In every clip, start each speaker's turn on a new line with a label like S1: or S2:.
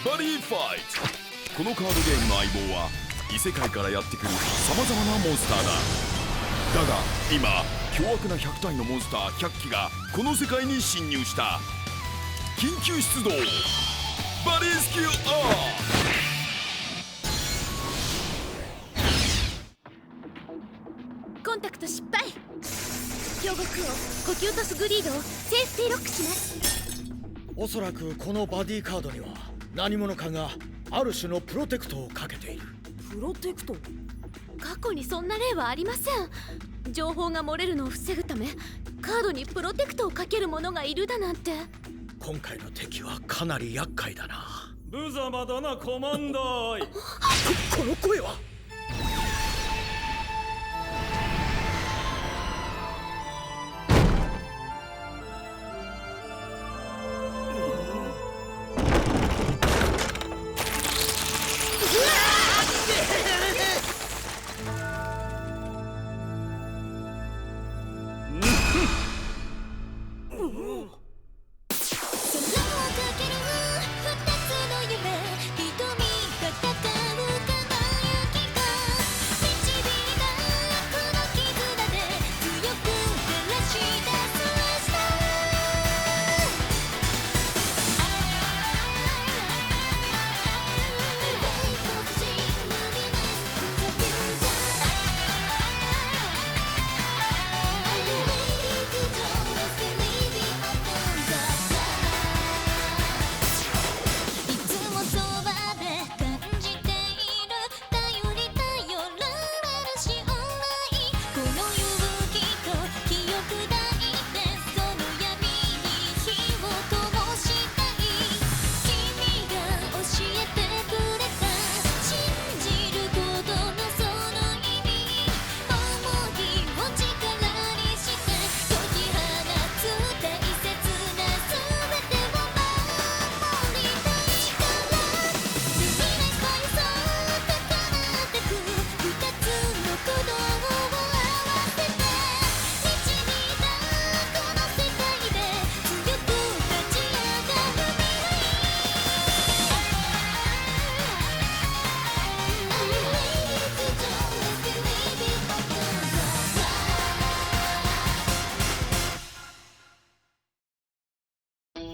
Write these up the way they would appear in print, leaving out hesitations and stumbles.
S1: バディファイト。このカードゲームの相棒は異世界からやってくるさまざまなモンスターだ。だが今凶悪な100体のモンスター100機がこの世界に侵入した。緊急出動バディスキルオフ。
S2: コンタクト失敗。兵庫区を呼吸とスグリードをセーフティーロックします。
S3: おそらくこのバディカードには何者かがある種のプロテクトをかけている。
S2: プロテクト？過去にそんな例はありません。情報が漏れるのを防ぐためカードにプロテクトをかける者がいるだなんて。
S3: 今回の敵はかなり厄介だな。
S4: 無様だなコマンダー。
S3: この声は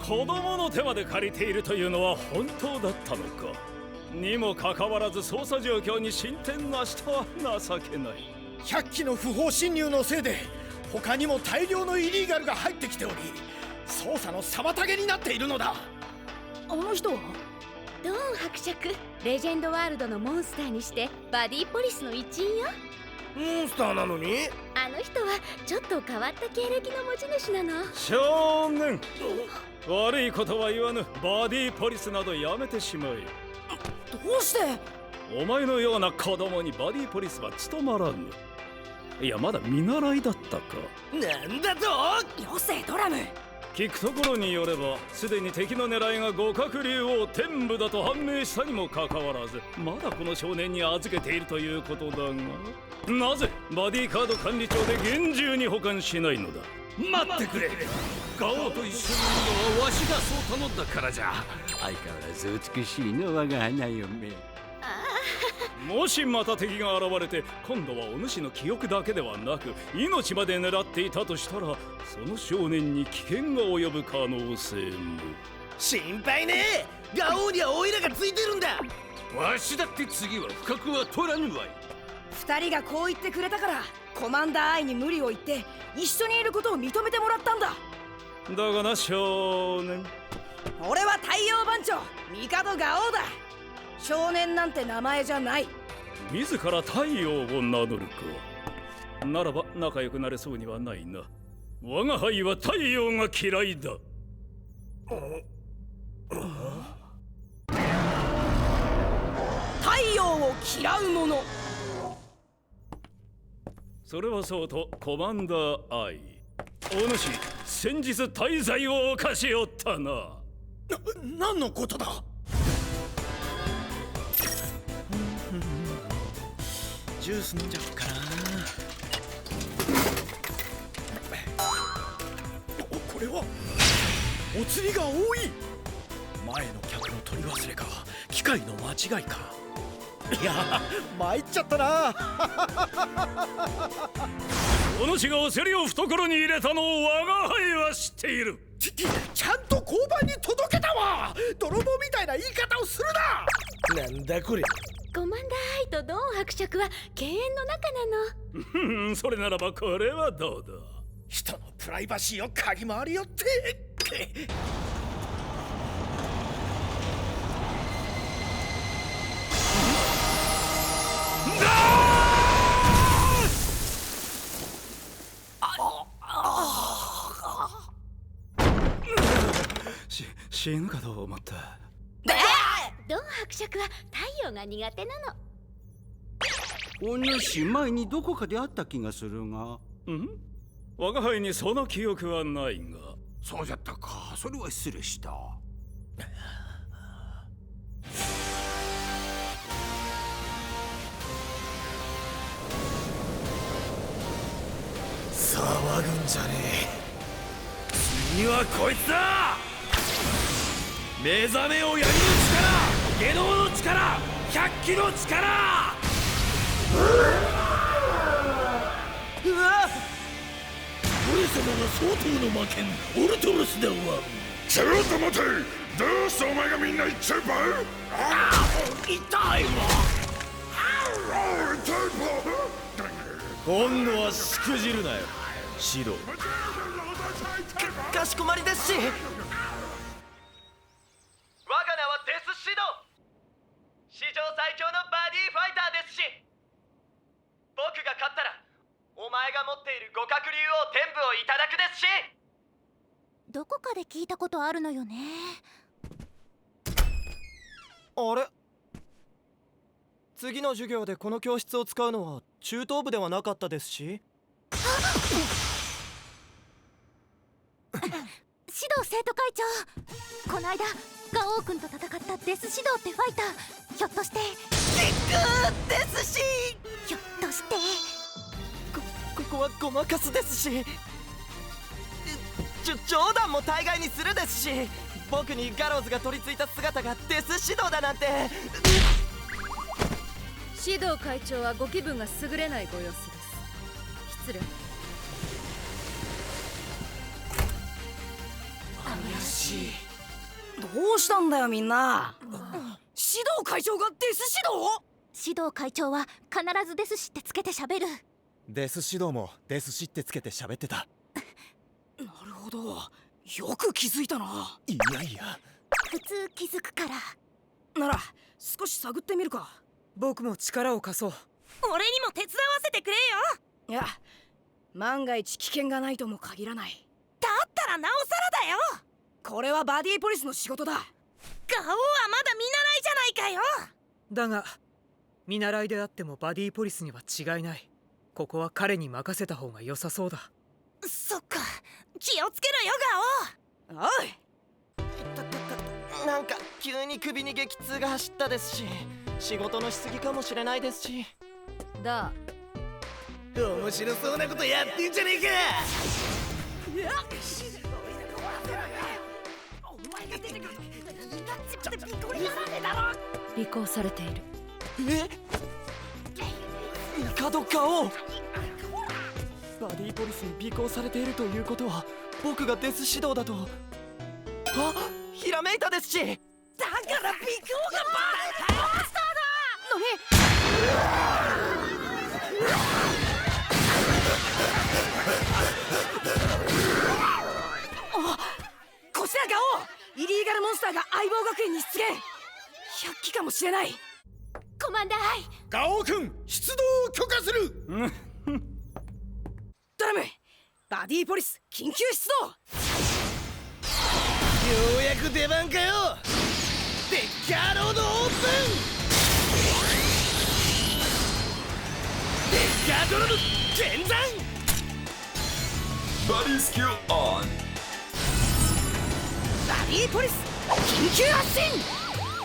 S4: 子供の手まで借りているというのは本当だったのか。にもかかわらず捜査状況に進展なしとは情けない。
S3: 100機の不法侵入のせいで他にも大量のイリーガルが入ってきており、捜査の妨げになっているのだ。
S2: あの人はドーン伯爵、レジェンドワールドのモンスターにしてバディポリスの一員よ。
S5: モンスターなのに？
S2: あの人はちょっと変わった経歴の持ち主なの。
S4: 少年、悪いことは言わぬ。バディポリスなどやめてしまえ。
S2: どうして？
S4: お前のような子供にバディポリスは務まらぬ。いや、まだ見習いだったか。
S5: なんだと？
S2: よせドラム。
S4: 聞くところによれば、すでに敵の狙いが五角竜王天武だと判明したにもかかわらず、まだこの少年に預けているということだが、なぜバディカード管理庁で厳重に保管しないのだ？
S5: 待ってくれ。ガオと一緒にいるのはわしがそう頼んだからじゃ。相変わらず美しいの我が花嫁。
S4: もしまた敵が現れて、今度はお主の記憶だけではなく命まで狙っていたとしたら、その少年に危険が及ぶ可能性も。
S5: 心配ねえ。ガオにはオイラがついてるんだ。わしだって次は不覚は取らぬわい。
S6: 二人がこう言ってくれたからコマンダー愛に無理を言って一緒にいることを認めてもらったんだ。
S4: だがな少年、
S6: 俺は太陽番長帝ガオだ。少年なんて名前じゃない。
S4: 自ら太陽を名乗るか。ならば仲良くなれそうにはないな。我が輩は太陽が嫌いだ。
S6: 太陽を嫌う者。
S4: それはそうとコマンダー愛、お主先日大罪を犯しおったな。
S3: 何のことだ？ジュース飲んじゃおっかな。これはお釣りが多い。前の客の取り忘れか、機械の間違いか。いや参っちゃったな。
S4: お主がおせりを懐に入れたのを我が輩は知っている。
S3: ちゃんと交番に届けたわ。泥棒みたいな言い方をするな。なんだこれ。
S2: コマンダーアイとドン伯爵は犬猿の仲なの。
S4: それならばこれはどうだ。
S3: 人のプライバシーを嗅ぎ回りよって。
S4: 死ぬかと思った。
S2: ドン伯爵は太陽が苦手なの。
S5: お主前にどこかで会った気がするが。
S4: 我が輩にその記憶はないが。
S5: そうじゃったか。それは失礼した。
S3: 騒ぐんじゃねえ。次はこいつだ。目覚めを闇の力、下道の力、百鬼の力。俺様が相当の魔剣オルトロスだわ。
S1: ちょっと待て。どうしてお前がみんな言っちゃうば。
S3: 痛いわ。今度はしくじるなよ、シド。
S7: かしこまりですし。我が名はデスシド。史上最強のバディファイターですし、僕が勝ったらお前が持っている互角竜王天部をいただくですし。
S2: どこかで聞いたことあるのよね。
S7: あれ、次の授業でこの教室を使うのは中等部ではなかったですし。
S2: シド生徒会長、この間ガオー君と戦ったデスシドってファイター、ひょっとして
S7: ですし。
S2: ひょっとして
S7: ここはごまかすですし、冗談も大概にするですし、僕にガローズが取り付いた姿がデス指導だなんて。
S8: 指導会長はご気分が優れないご様子です。失礼。
S3: 怪しい。
S6: どうしたんだよみんな。指導会長がデス指導。
S2: 指導会長は必ずデスシってつけて喋る。
S3: デス指導もデスシってつけて喋ってた。
S6: なるほど、よく気づいたな。
S3: いやいや、
S2: 普通気づくから。
S6: なら少し探ってみるか。
S8: 僕も力を貸そう。
S6: 俺にも手伝わせてくれよ。いや、万が一危険がないとも限らない。だったらなおさらだよ。これはバディポリスの仕事だ。ガオはまだ見習いじゃないかよ。
S8: だが見習いであってもバディポリスには違いない。ここは彼に任せた方が良さそうだ。
S6: そっか、気をつけろよガオ。おい。
S7: なんか急に首に激痛が走ったですし、仕事のしすぎかもしれないですし。
S8: だ、
S3: 面白そうなことやってんじゃねえか。
S8: 尾行されている。
S7: 帝ガオ。バディポリスに尾行されているということは、僕がデス指導だと。あ、ひらめいたですし。だから尾行がバレた。モンスター
S6: だ。こちらガオ、イリーガルモンスターが相棒学園に出現。百鬼かもしれない。
S2: コマンダーアイ、
S3: ガオ君、出動を許可する。
S6: ドラム、バディポリス緊急出動。
S3: ようやく出番かよ。デッキャーロードオープン。デッキャードラム見参。
S1: バディスキルオン。
S6: バディポリス緊急発進。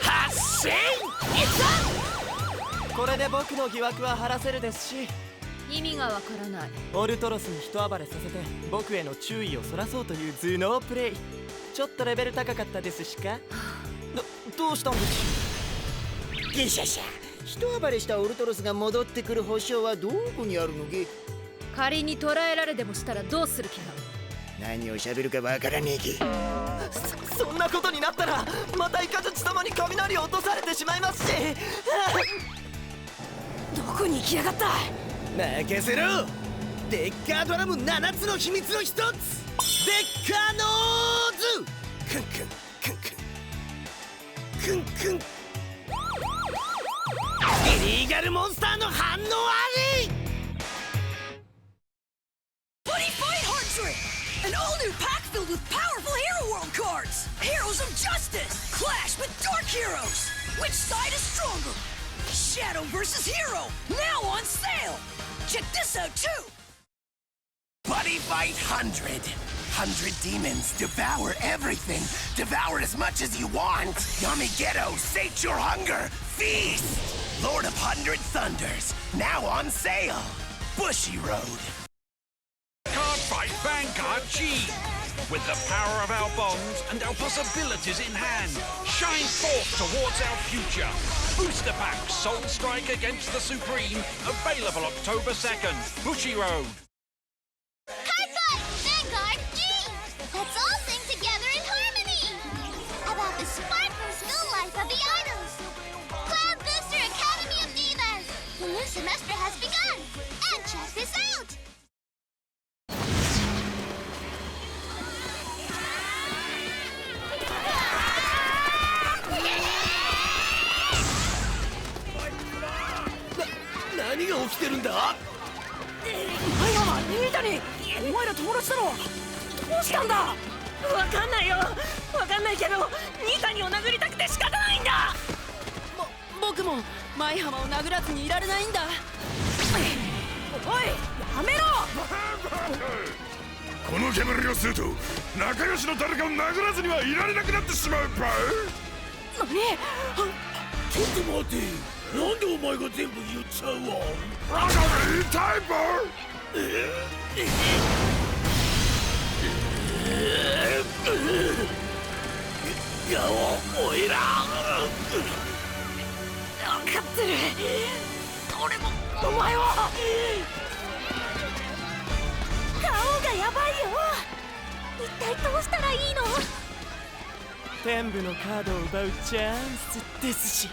S6: 発進。
S7: これで僕の疑惑は晴らせるですし、
S8: 意味がわからない。
S7: オルトロスに一暴れさせて僕への注意をそらそうという頭脳プレイ。ちょっとレベル高かったですしか。どうしたんです
S9: ゲシャシャ、一暴れしたオルトロスが戻ってくる保証はどこにあるのゲ？
S2: 仮に捕らえられでもしたらどうする気だ。
S9: 何を喋るかわからねえけ。
S7: そんなことになったらまたイカズチ様に雷を落とされてしまいますし
S6: どこに行きやがった。
S3: 任せろ。デッカードラム7つの秘密の一つ、デッカーノーズ。クンクンクンクンクンクン。イリーガルモンスターの反応あり。
S6: An all-new pack filled with powerful Hero World cards! Heroes of Justice! Clash with Dark Heroes! Which side is stronger? Shadow vs. Hero! Now on sale! Check this out too!
S10: Buddy Fight 100. 100 demons devour everything. Devour as much as you want. Yamigeto, sate your hunger. Feast! Lord of 100 Thunders. Now on sale. Bushy Road.
S5: Card Fight Vanguard G. With the power of our bonds and our possibilities in hand, shine forth towards our future. Booster Pack Soul Strike Against the Supreme, available October 2nd. Bushy Road.
S11: Card Fight Vanguard G. Let's all sing together in harmony about the sparkle life of the idols. Cloud Booster Academy of Divas. The new semester has begun. And check this out.
S3: 何が起きてるんだ。
S6: 前浜、ニータにお前ら友達だろ。どうしたんだ。わかんないよ。わかんないけどニータニを殴りたくて仕方ないんだ。僕も前浜を殴らずにいられないんだ。おい、やめろ。
S1: この煙を吸うと仲良しの誰かを殴らずにはいられなくなってしまうばい。
S6: 何。
S3: ちょっと待て。なんでお前が全部言っちゃうわ。
S1: あ、痛いば
S3: ガオ、おいら。
S6: 分かってる。俺もお前を。顔がやばいよ。一体どうしたらいいの。
S7: 天部のカードを奪うチャンスですし。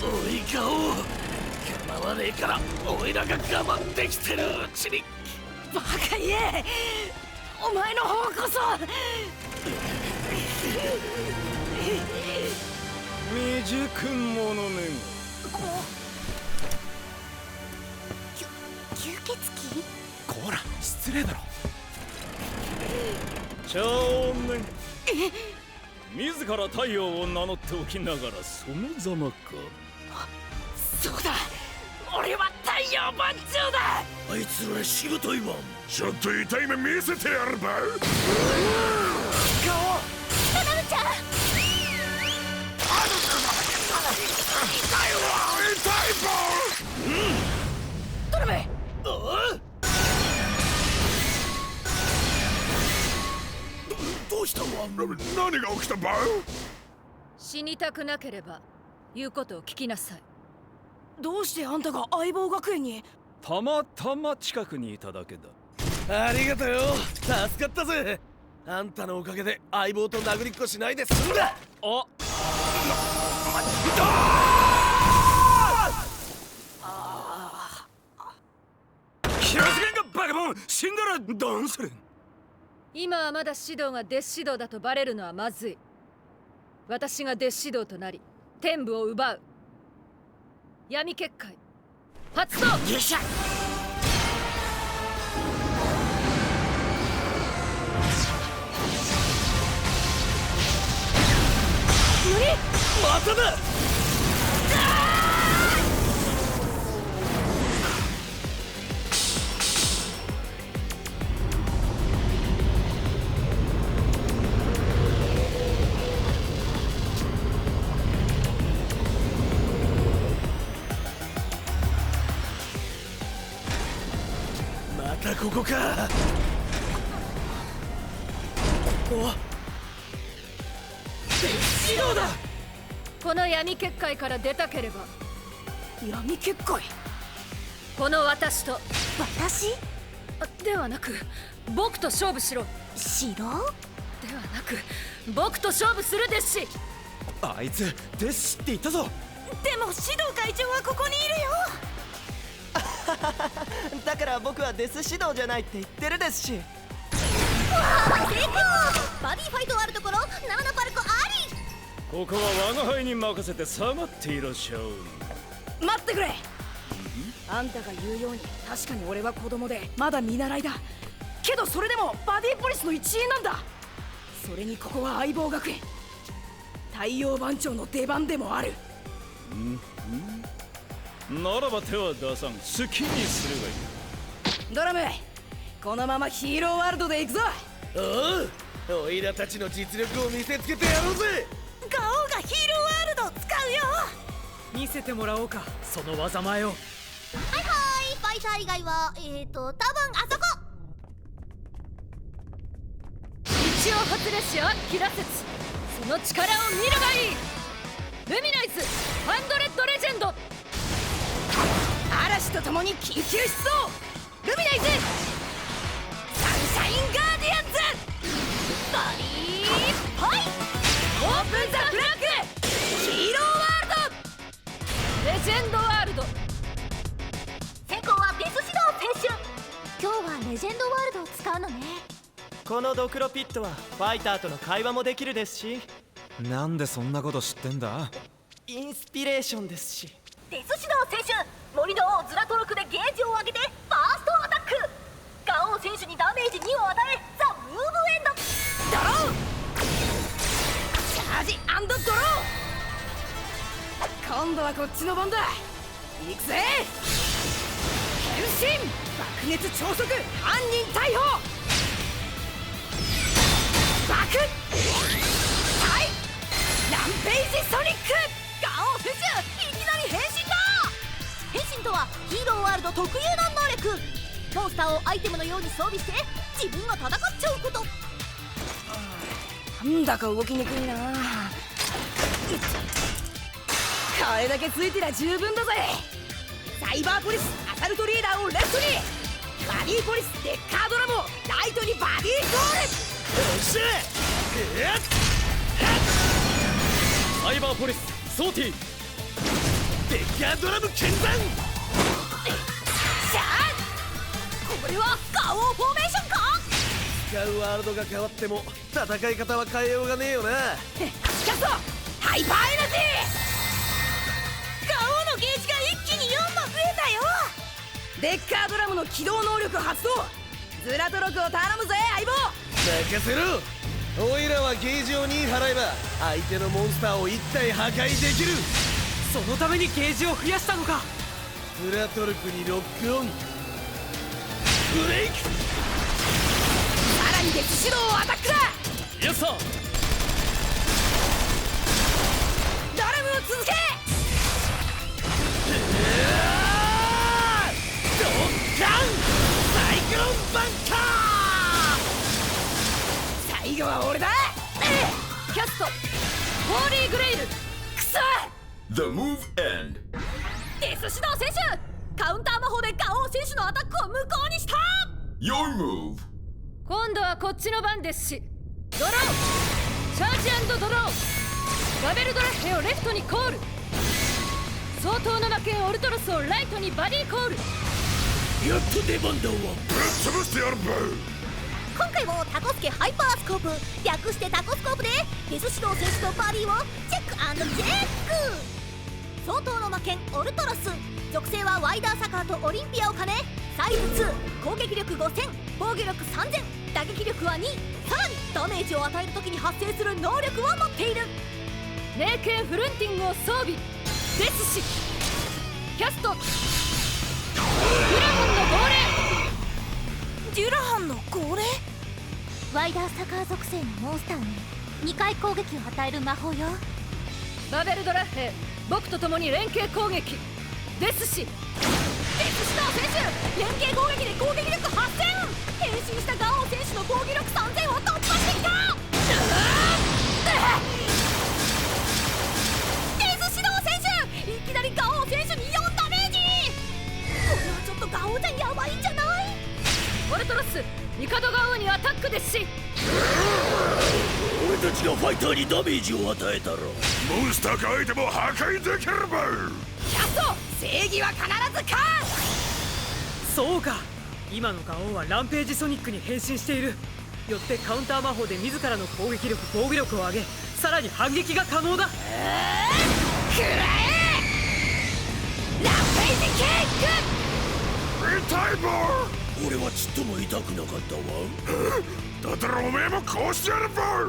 S3: おいガオ、構わねえからおいらが我慢できてるうちに。
S6: バカ言え。お前の方こそ。
S4: 未熟者めが。
S11: 吸血鬼。
S3: こら失礼だろ。
S4: 少年。自ら太陽を名乗っておきながらそのざまか。
S6: そうだ、俺は太陽番長だ。
S3: あいつらしぶといわん。
S1: ちょっと痛い目見せてやるばい。
S6: 顔
S11: タナルちゃん。
S1: 痛いば。
S6: トラメ。
S3: どうしたわ。
S1: 何が起きたばい。
S2: 死にたくなければ言うことを聞きなさい。
S6: どうしてあんたが相棒学園に。
S4: たまたま近くにいただけだ。
S3: ありがとよ。助かったぜ。あんたのおかげで相棒と殴りっこしないで済んだ。
S4: あ。気がつけんかバカモン。死んだらどうする。
S2: 今はまだ指導がデス指導だとバレるのはまずい。私がデス指導となり天部を奪う。闇結界発動。
S6: よっしゃ。
S3: まただ。またここか。シドだ。
S2: この闇結界から出たければ
S6: 闇結界。
S2: この私と
S6: 私
S2: ではなく僕と勝負しろ。
S6: 城
S2: ではなく僕と勝負するですし。
S3: あいつデッシって言ったぞ。
S6: でも指導会長はここにいるよ。
S7: だから僕はデス指導じゃないって言ってるですし。
S11: 成功。バディファイトあるところ7のパルコあり。
S4: ここは我が輩に任せて下がっていらっしゃい。
S6: 待ってくれ。あんたが言うように確かに俺は子供でまだ見習いだけど、それでもバディポリスの一員なんだ。それにここは相棒学園、太陽番長の出番でもある。
S4: ならば手は出さん。好きにするがいい。
S6: ドラム、このままヒーローワールドで行くぞ。
S3: おう、おいらたちの実力を見せつけてやろうぜ。
S6: ガオがヒーローワールド使うよ。
S8: 見せてもらおうか、その技前を。
S11: はいはい、ファイター以外は多分あそこ。
S2: 道を外れしアキラ説、その力を見るがいい。ルミナイズ100レジェンド。
S6: 嵐と共に緊急出動。ルミナイズサンシャインガーディアンズ。バディファイオープンザフラッグヒーローワールド。
S2: レジェンドワールド。
S11: 先行はデス指導選手。今日はレジェンドワールドを使うのね。
S7: このドクロピットはファイターとの会話もできるですし。
S3: なんでそんなこと知ってんだ。
S7: インスピレーションですし。
S6: デス指導選手、森の王ズラトルクでゲージを上げてファーストアタック。ガオ選手にダメージ2を与えザ・ムーブエンド。ドローチャージ&ドロー。今度はこっちの番だ。行くぜ。変身爆熱超速犯人逮捕。爆はいランページソニック。ガオ選手いきなり変身だ。
S11: 変身とはヒーローワールド特有の能力。モンスターをアイテムのように装備して自分が戦っちゃうこと。
S6: なんだか動きにくいな。これだけついてりゃ十分だぜ。サイバーポリスアサルトリーダーをレフトに、バディポリスデッカードラムをライトにバディゴール。
S3: よっしゃ。
S4: サイバーポリスソーティー。
S3: デッカードラム剣山。
S6: シャー。これはガオーフォーメーションか。
S3: 使うワールドが変わっても戦い方は変えようがねえよな。
S6: キャストハイパーエナジー。ガオのゲージが一気に4も増えたよ。デッカードラムの起動能力発動。ズラトロクを頼むぜ相棒。
S3: 任せろ。おいらはゲージを2払えば相手のモンスターを1体破壊できる。
S8: そのためにゲージを増やしたのか。
S3: ズラトルクにロックオン。ブレイク。
S6: さらにデス指導アタックだ。
S4: イエスサー。
S6: ドラムを続け。
S3: ドッカンサイクロンバンカ
S6: 最後は俺だ。
S2: キャストホーリーグレイル。
S6: くそ。
S1: The move end。
S6: デス指導選手、カウンター魔法でガオー選手のアタックを無効にした。
S1: Your move。
S2: 今度はこっちの番ですし。ドローチャージ&ドロー。バベルドラッヘをレフトにコール。相当の魔剣オルトロスをライトにバディコール。
S3: やっと出番だわ。
S1: ぶっ潰してやるべ。
S11: 今回もタコスケハイパースコープ、略してタコスコープでデス指導選手のバディをチェック&チェック。相当の魔剣オルトロス、属性はワイダーサカーとオリンピアを兼ね、サイズ2、攻撃力5000、防御力3000、打撃力は2。さらにダメージを与える時に発生する能力を持っている。
S2: 霊剣フルンティングを装備ですし。キャストグラモンの号令。
S6: デュラハンの号令。
S11: ワイダーサカー属性のモンスターに2回攻撃を与える魔法よ。
S2: バベルドラッヘ、僕と共に連携攻撃ですし。
S6: デス指導選手、連携攻撃で攻撃力8000。変身したガオー選手の防御力3000を突破してきた。
S2: シ。
S3: 俺たちがファイターにダメージを与えたら
S1: モンスターか相手も破壊できるば
S6: キャスト、正義は必ず勝つ。
S8: そうか、今のガオはランページソニックに変身している。よってカウンター魔法で自らの攻撃力防御力を上げ、さらに反撃が可能だ。
S6: 食らえランページキック。
S1: 痛いば
S3: 俺はちっとも痛くなかったわ。
S1: だったらおめえもこうしてやるば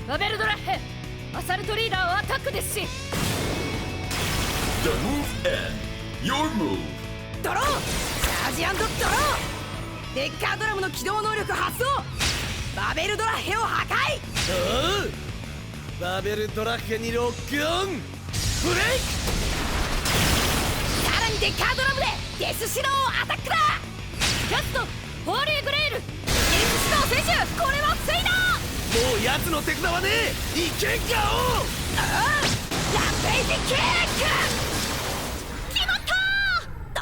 S2: バベルドラッヘ、アサルトリーダーをアタックですし。
S1: The move end. Your move.
S6: ドロー、チャージ&ドロー。デッカードラムの起動能力発動。バベルドラッヘを破壊。
S3: バベルドラッヘにロックオンブレイク。
S6: さらにデッカードラムでデスシローをアタックだ。
S2: キャスト、ホーリーグレイル。デスシロー選手、これは防いだ。
S3: もう奴の手札はねえ。いけんかおう。
S6: ランページキック。
S2: 決まった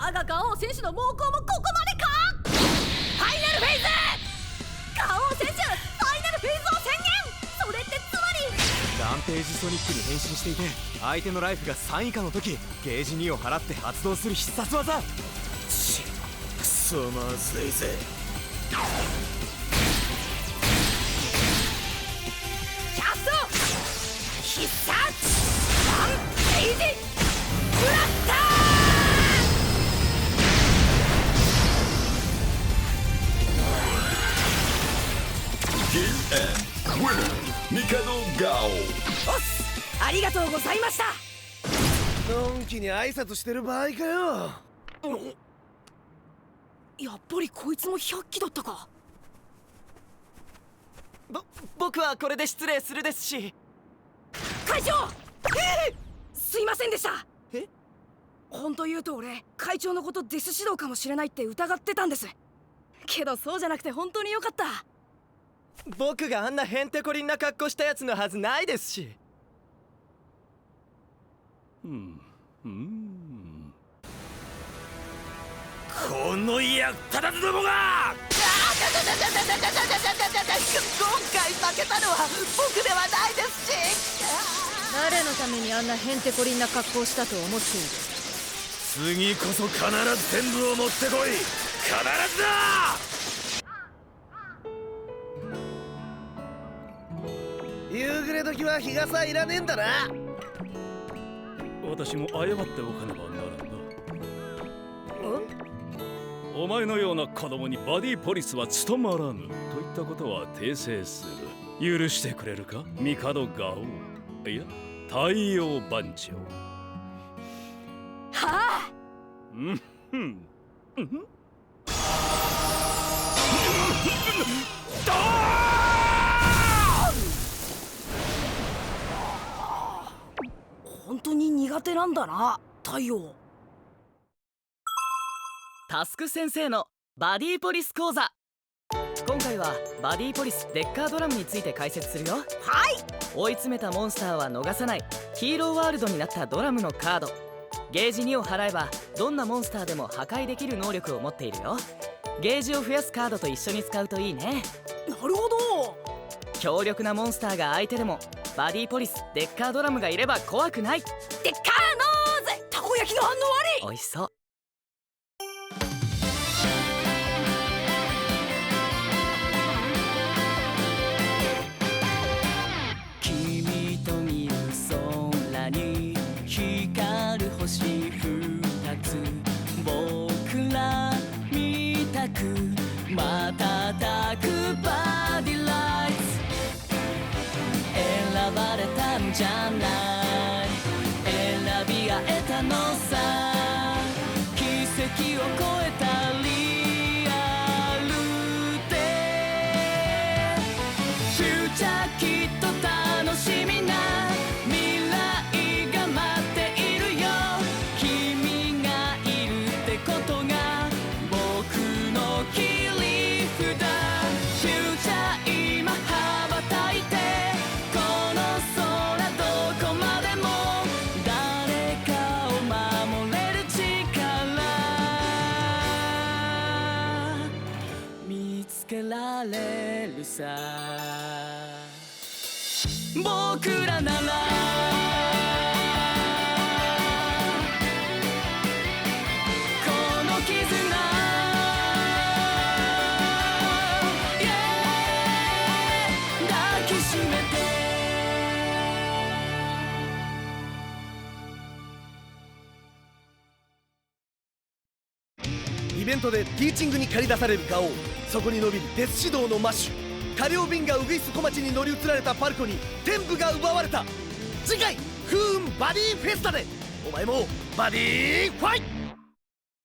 S2: ー。だがガオー選手の猛攻もここまでか。
S6: ファイナルフェイズ。
S2: ガオー選手、ファイナルフェーズを宣言。それってつまり
S7: ランページソニックに変身していて、相手のライフが3以下の時ゲージ2を払って発動する必殺技。
S3: くそまずいぜ。
S6: キャスト必殺ランページブラスター。
S1: Game end. Winner. Mikado Gao.
S6: おっす、ありがとうございました。
S3: のんきに挨拶してる場合かよ。
S6: やっぱりこいつも100機だったか。
S7: 僕はこれで失礼するですし。
S6: 会長、すいませんでした。
S7: え？
S6: 本当言うと俺、会長のことデス指導かもしれないって疑ってたんです。けどそうじゃなくて本当によかった。
S7: 僕があんなへんてこりんな格好したやつのはずないですし。
S3: この役立たずどもが。
S7: 今回負けたのは僕ではないですし。
S2: 誰のためにあんなへんてこりんな格好をしたと思っている。
S3: 次こそ必ず全部を持ってこい。必ずだ。夕暮れ時は日傘いらねえんだな。
S4: 私も謝っておかねばならんだ。お前のような子供にバディポリスは務まらぬといったことは訂正する。許してくれるか、ミカドガオ。いや、太陽番長。
S6: はあ。本当に苦手なんだな、太陽。
S7: タスク先生のバディポリス講座。今回はバディポリスデッカードラムについて解説するよ。
S6: はい。
S7: 追い詰めたモンスターは逃さないヒーローワールドになったドラムのカード。ゲージ2を払えばどんなモンスターでも破壊できる能力を持っているよ。ゲージを増やすカードと一緒に使うといいね。
S6: なるほど。
S7: 強力なモンスターが相手でもバディポリスデッカードラムがいれば怖くない。
S6: デッカーノーズ。たこ焼きの反応悪い。
S7: おいしそう。君と見る空に光る星2つ、僕ら見たく瞬くバディライツ。選ばれたんじゃない、選び合えたのさ。奇跡を超えたリアルでフューチャーきっと楽しみな未来が待っているよ。君がいるってことが僕の切り札。フューチャー今羽ばたいてこの空どこまでも誰かを守れる力見つ助けられるさ僕らならこの絆抱きしめて
S3: イベントでティーチングに駆り出されるガオウ、そこに伸びるデス指導のマッシュ、カリオビンがウグイス小町に乗り移られたパルコに天部が奪われた。次回風雲バディフェスタでお前もバディファイト。